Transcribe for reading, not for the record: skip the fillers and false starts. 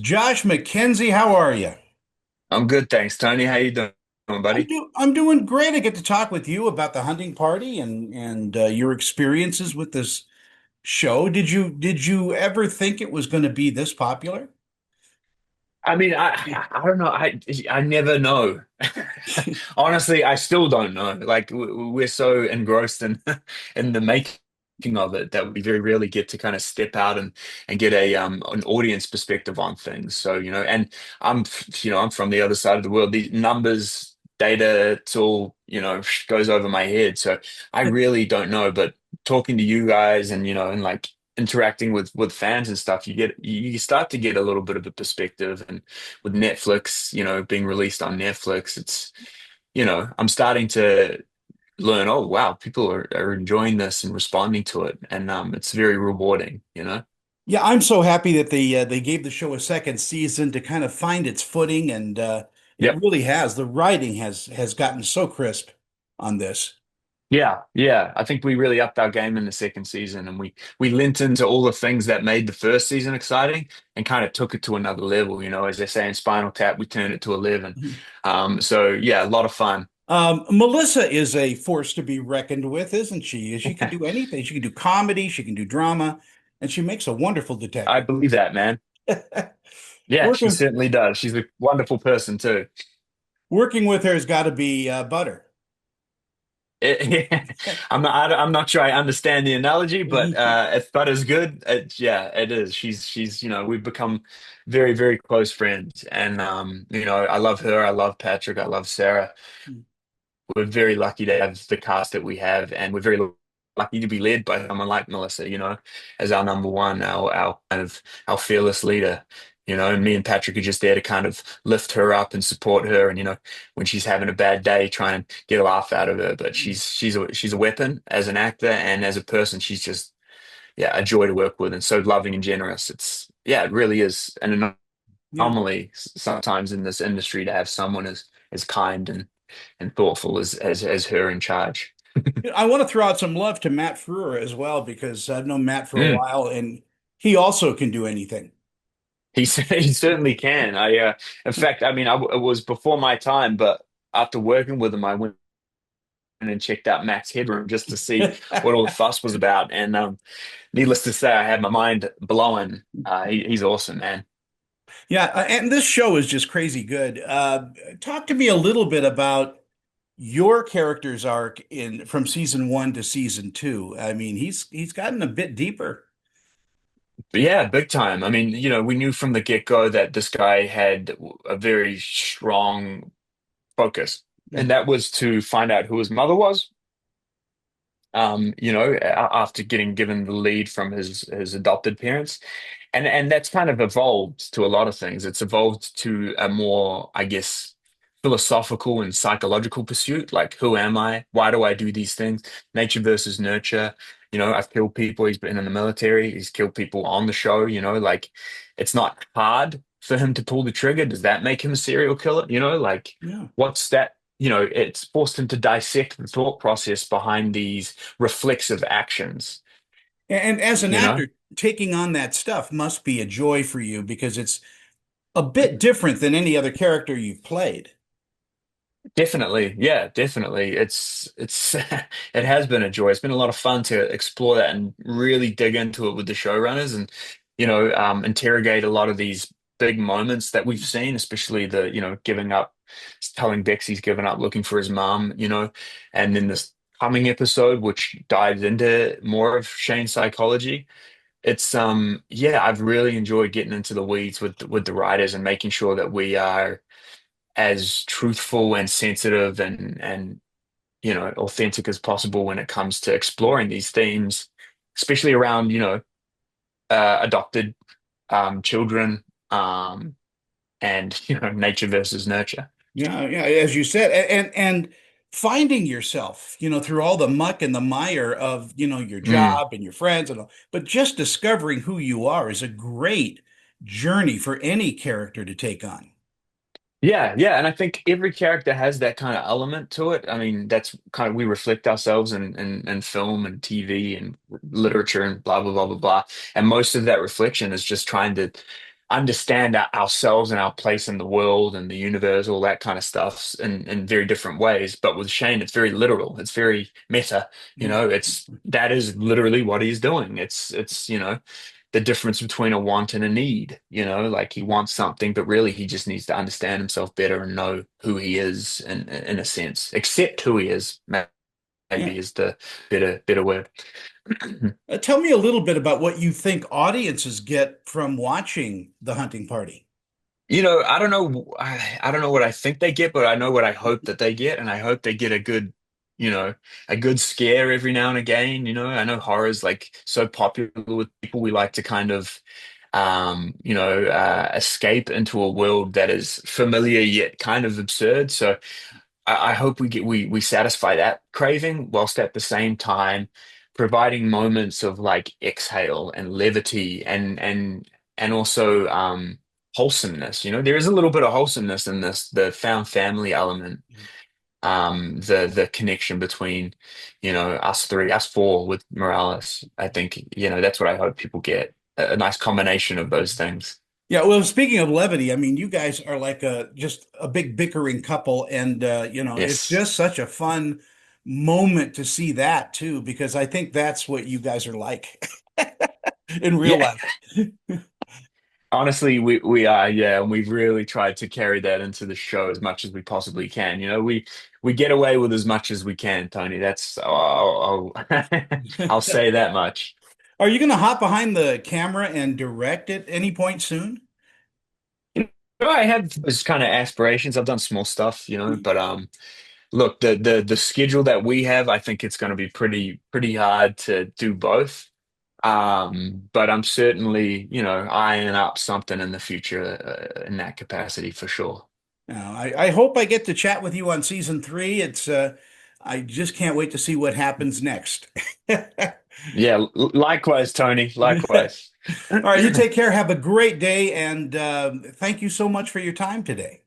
Josh McKenzie, how are you? I'm good, thanks, Tony. How you doing, buddy? I'm doing great. I get to talk with you about the hunting party and your experiences with this show. Did you ever think it was going to be this popular? I mean, I don't know. I never know. Honestly, I still don't know. Like we're so engrossed in in the making of it that we very rarely get to kind of step out and get a an audience perspective on things. So, and I'm I'm from the other side of the world. The numbers, data, it's all, goes over my head. So I really don't know. But talking to you guys and and like interacting with fans and stuff, you start to get a little bit of a perspective. And with Netflix, being released on Netflix, it's I'm starting to learn, oh wow, people are enjoying this and responding to it. And it's very rewarding. Yeah, I'm so happy that they gave the show a second season to kind of find its footing, and it Yep. really has. The writing has gotten so crisp on this. Yeah, yeah. I think we really upped our game in the second season, and we lent into all the things that made the first season exciting and kind of took it to another level. As they say in Spinal Tap, we turned it to 11. So yeah, a lot of fun. Melissa is a force to be reckoned with, isn't she? She can do anything. She can do comedy, she can do drama, and she makes a wonderful I detective. believe that, man. Yeah, she Working certainly does. She's a wonderful person too. working with her has got to be butter. I'm not sure I understand the analogy, but if butter's good, yeah, it is. She's we've become very, very close friends, and I love her. I love Patrick. I love Sarah. We're very lucky to have the cast that we have, and we're very lucky to be led by someone like Melissa, as our number one, our kind of our fearless leader. And me and Patrick are just there to kind of lift her up and support her, and when she's having a bad day, try and get a laugh out of her. But she's a weapon as an actor and as a person. She's just a joy to work with and so loving and generous. It really is an Yeah. anomaly sometimes in this industry to have someone as kind and thoughtful as her in charge. I want to throw out some love to Matt Frewer as well because I've known Matt for a Mm, while and he also can do anything. he certainly can. In fact, I mean, it was before my time, but after working with him, I went and checked out Max Headroom just to see what all the fuss was about. And needless to say, I had my mind blown. He's awesome, man. Yeah, and this show is just crazy good. Talk to me a little bit about your character's arc in from season one to season two. I mean, he's gotten a bit deeper. But yeah, big time. I mean, we knew from the get-go that this guy had a very strong focus, and that was to find out who his mother was. After getting given the lead from his adopted parents. And that's kind of evolved to a lot of things. It's evolved to a more, I guess, philosophical and psychological pursuit. Like, who am I? Why do I do these things? Nature versus nurture. I've killed people. He's been in the military. He's killed people on the show. Like, it's not hard for him to pull the trigger. Does that make him a serial killer? Like, Yeah. what's that? It's forced him to dissect the thought process behind these reflexive actions, And as an you know? actor, taking on that stuff must be a joy for you because it's a bit different than any other character you've played. Definitely. Yeah, definitely. It's it has been a joy. It's been a lot of fun to explore that and really dig into it with the showrunners and interrogate a lot of these big moments that we've seen, especially the, giving up, telling Bex he's given up looking for his mom, and then this coming episode which dives into more of Shane's psychology. It's I've really enjoyed getting into the weeds with the writers and making sure that we are as truthful and sensitive and authentic as possible when it comes to exploring these themes, especially around adopted children, and nature versus nurture. Yeah, yeah, as you said, and finding yourself, through all the muck and the mire of, your Mm. job and your friends and all, but just discovering who you are is a great journey for any character to take on. Yeah, yeah, and I think every character has that kind of element to it. I mean, that's kind of we reflect ourselves in film and TV and literature and blah blah blah blah blah. And most of that reflection is just trying to understand ourselves and our place in the world and the universe, all that kind of stuff in very different ways. But with Shane, it's very literal. It's very meta. Yeah. It's that is literally what he's doing. It's the difference between a want and a need. Like he wants something, but really he just needs to understand himself better and know who he is in a sense, accept who he is, Yeah. maybe is the better word. Tell me a little bit about what you think audiences get from watching The Hunting Party. I don't know. I don't know what I think they get, but I know what I hope that they get, and I hope they get you know, a good scare every now and again. I know horror's like so popular with people. We like to kind of, escape into a world that is familiar yet kind of absurd. So I hope we satisfy that craving whilst at the same time providing moments of like exhale and levity and also wholesomeness. There is a little bit of wholesomeness in this, the found family element, the connection between, us three, us four with Morales. I think, that's what I hope people get. A nice combination of those things. Yeah, well, speaking of levity, I mean, you guys are like a just a big bickering couple, and it's Yes. just such a fun moment to see that too, because I think that's what you guys are like in real Yeah. life. Honestly, we are, yeah, and we've really tried to carry that into the show as much as we possibly can. We get away with as much as we can, Tony. That's I'll say that much. Are you going to hop behind the camera and direct at any point soon? I have those kind of aspirations. I've done small stuff, but look, the schedule that we have, I think it's going to be pretty hard to do both. But I'm certainly, eyeing up something in the future in that capacity for sure. I hope I get to chat with you on season three. I just can't wait to see what happens next. Yeah, likewise, Tony. Likewise. All right, you take care. Have a great day, and thank you so much for your time today.